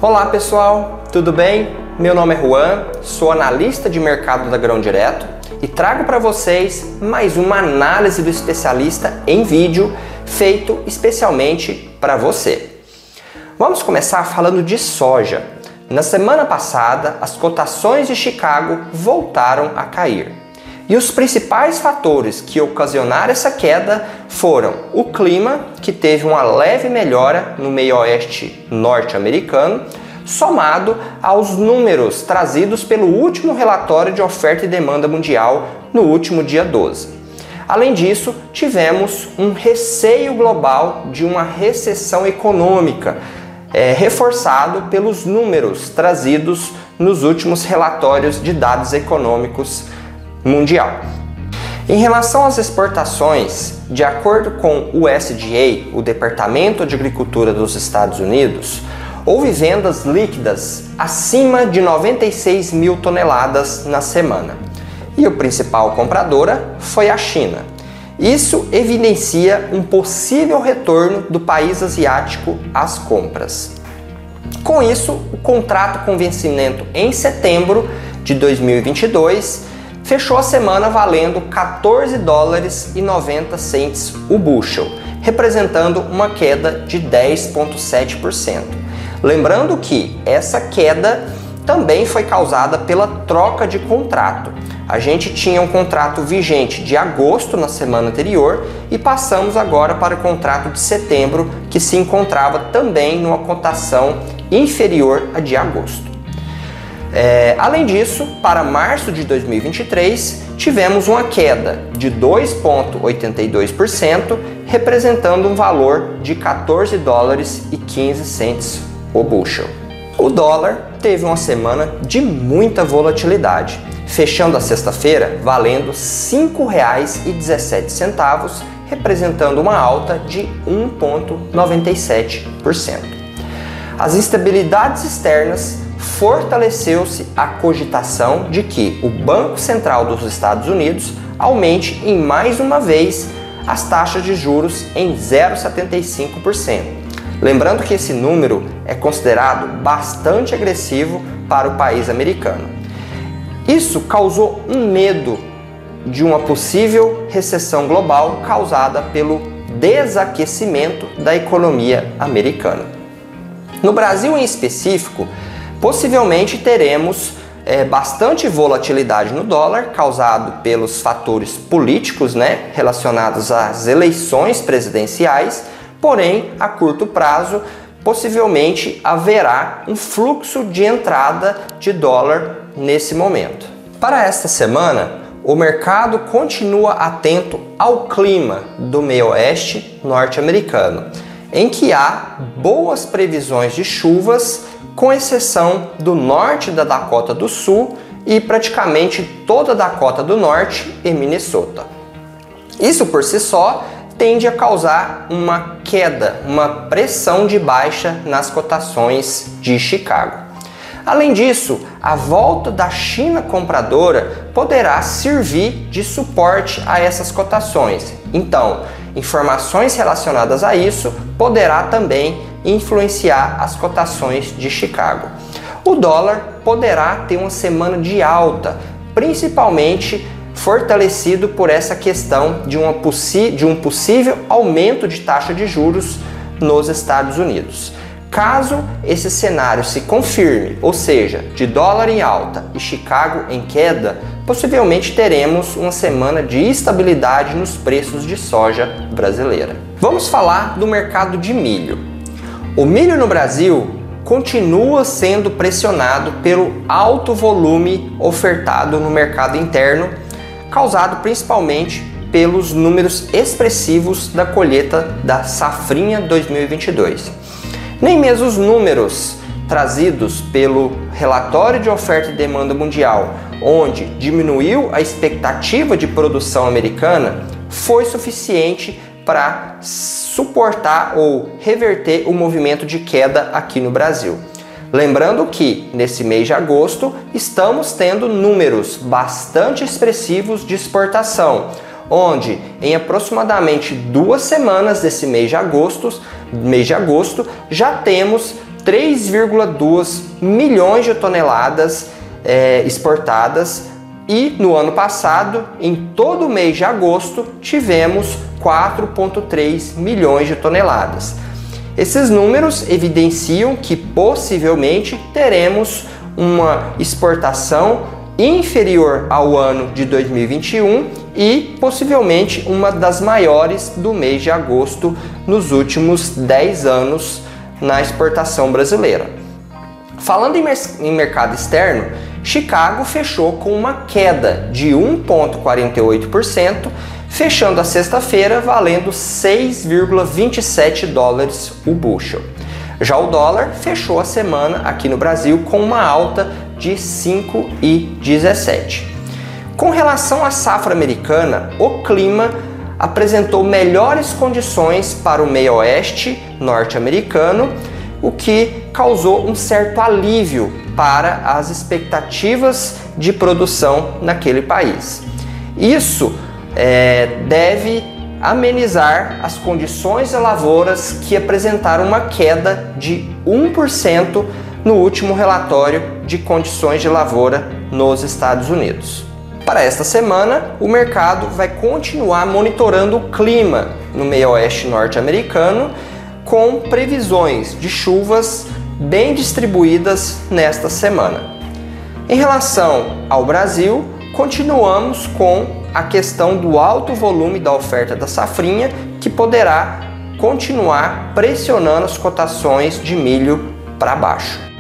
Olá pessoal, tudo bem? Meu nome é Juan, sou analista de mercado da Grão Direto e trago para vocês mais uma análise do especialista em vídeo feito especialmente para você. Vamos começar falando de soja. Na semana passada, as cotações de Chicago voltaram a cair. E os principais fatores que ocasionaram essa queda foram o clima, que teve uma leve melhora no meio-oeste norte-americano, somado aos números trazidos pelo último relatório de oferta e demanda mundial no último dia 12. Além disso, tivemos um receio global de uma recessão econômica, reforçado pelos números trazidos nos últimos relatórios de dados econômicos mundial. Em relação às exportações, de acordo com o USDA, o Departamento de Agricultura dos Estados Unidos, houve vendas líquidas acima de 96 mil toneladas na semana. E o principal compradora foi a China. Isso evidencia um possível retorno do país asiático às compras. Com isso, o contrato com vencimento em setembro de 2022 fechou a semana valendo $14,90 o bushel, representando uma queda de 10,7%. Lembrando que essa queda também foi causada pela troca de contrato. A gente tinha um contrato vigente de agosto na semana anterior e passamos agora para o contrato de setembro, que se encontrava também numa cotação inferior à de agosto. Além disso, para março de 2023, tivemos uma queda de 2,82%, representando um valor de $14,15 o bushel. O dólar teve uma semana de muita volatilidade, fechando a sexta-feira valendo R$ 5,17, representando uma alta de 1,97%. As instabilidades externas fortaleceu-se a cogitação de que o Banco Central dos Estados Unidos aumente em mais uma vez as taxas de juros em 0,75%. Lembrando que esse número é considerado bastante agressivo para o país americano. Isso causou um medo de uma possível recessão global causada pelo desaquecimento da economia americana. No Brasil em específico, possivelmente teremos bastante volatilidade no dólar, causado pelos fatores políticos, relacionados às eleições presidenciais, porém, a curto prazo, possivelmente haverá um fluxo de entrada de dólar nesse momento. Para esta semana, o mercado continua atento ao clima do meio-oeste norte-americano, em que há boas previsões de chuvas, com exceção do norte da Dakota do Sul e praticamente toda a Dakota do Norte e Minnesota. Isso por si só tende a causar uma queda, uma pressão de baixa nas cotações de Chicago. Além disso, a volta da China compradora poderá servir de suporte a essas cotações. Então, informações relacionadas a isso poderá também influenciar as cotações de Chicago. O dólar poderá ter uma semana de alta, principalmente fortalecido por essa questão de um possível aumento de taxa de juros nos Estados Unidos. Caso esse cenário se confirme, ou seja, de dólar em alta e Chicago em queda, possivelmente teremos uma semana de estabilidade nos preços de soja brasileira. Vamos falar do mercado de milho. O milho no Brasil continua sendo pressionado pelo alto volume ofertado no mercado interno, causado principalmente pelos números expressivos da colheita da safrinha 2022. Nem mesmo os números trazidos pelo relatório de oferta e demanda mundial, onde diminuiu a expectativa de produção americana, foi suficiente para suportar ou reverter o movimento de queda aqui no Brasil. Lembrando que nesse mês de agosto estamos tendo números bastante expressivos de exportação, onde em aproximadamente 2 semanas desse mês de agosto já temos 3,2 milhões de toneladas exportadas, e no ano passado, em todo o mês de agosto, tivemos 4,3 milhões de toneladas. Esses números evidenciam que possivelmente teremos uma exportação inferior ao ano de 2021 e possivelmente uma das maiores do mês de agosto nos últimos 10 anos na exportação brasileira. Falando em mercado externo, Chicago fechou com uma queda de 1,48%, fechando a sexta-feira valendo 6,27 dólares o bushel. Já o dólar fechou a semana aqui no Brasil com uma alta de 5,17. Com relação à safra americana, o clima apresentou melhores condições para o meio-oeste norte-americano, o que causou um certo alívio para as expectativas de produção naquele país. Isso deve amenizar as condições de lavouras que apresentaram uma queda de 1% no último relatório de condições de lavoura nos Estados Unidos. Para esta semana, o mercado vai continuar monitorando o clima no meio-oeste norte-americano, com previsões de chuvas bem distribuídas nesta semana. Em relação ao Brasil, continuamos com a questão do alto volume da oferta da safrinha, que poderá continuar pressionando as cotações de milho para baixo.